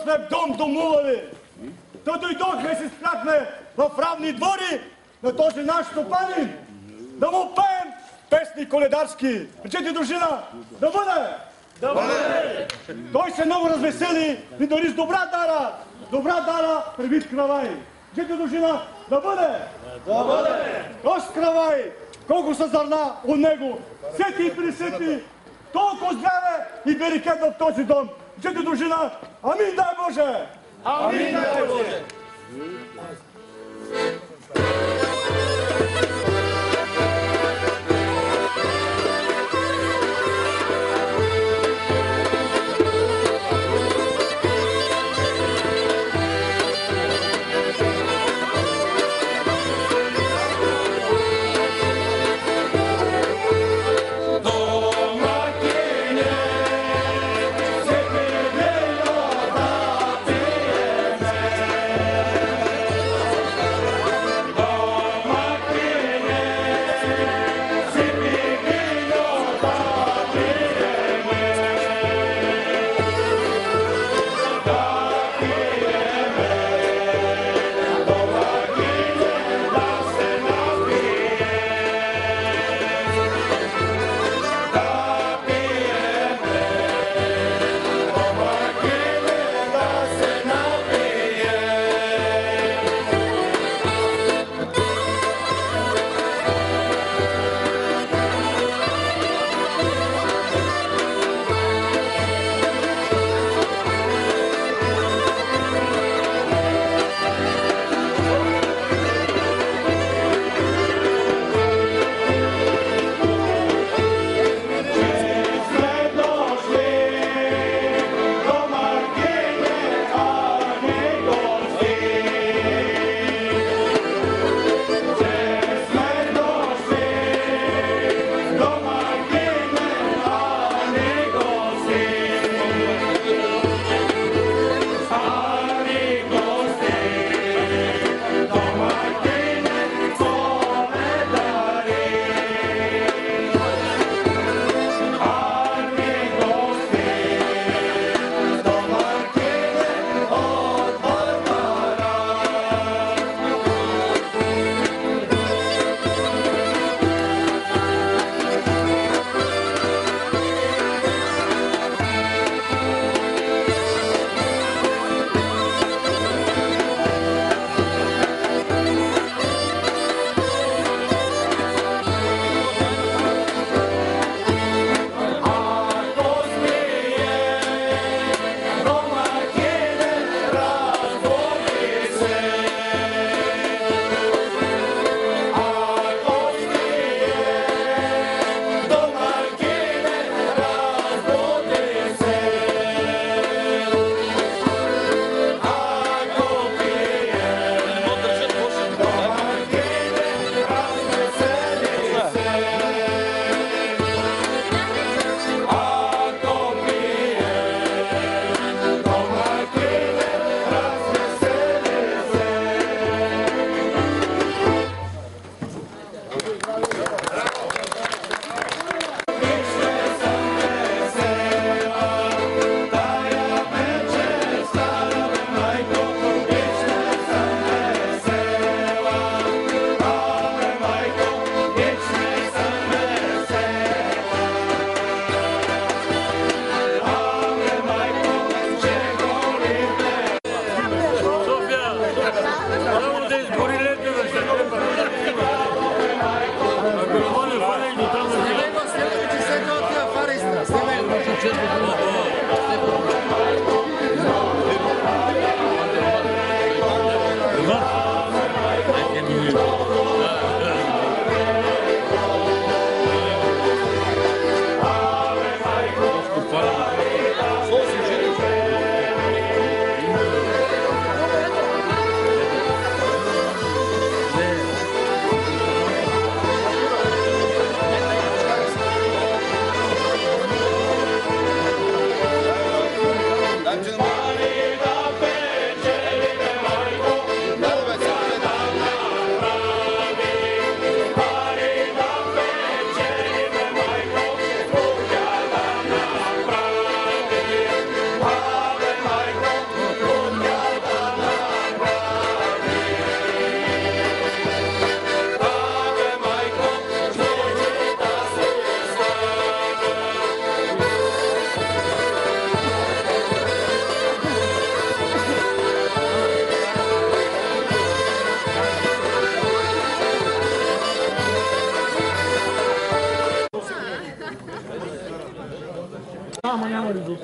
сме в дом домували. Та дойдохме и се спряхме в равни двори на този наш стопанин да му пеем песни коледарски. Речете, дружина, да бъде! Да бъде! Той се много развесели и дори с добра дара прибит кравай. Речете, дружина, да бъде! Да бъде! Тош кравай, колко са зърна от него, сети и присети, толкова здраве и берекет в този дом. Речете, дружина, амин дай Боже! Амин дай Боже!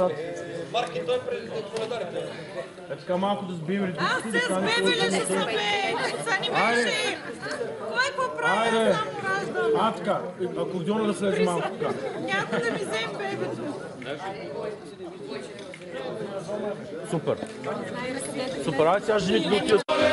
нататък. Е, така малко да сбием ритмите. Аз се сбебе ли ще се бе? Занимаваше! Кой какво прави? Аз само раждам. Така, акордиона да слезе малко така. Някой да ми вземе бебето. Супер. Супер, айде сега жените да отидат.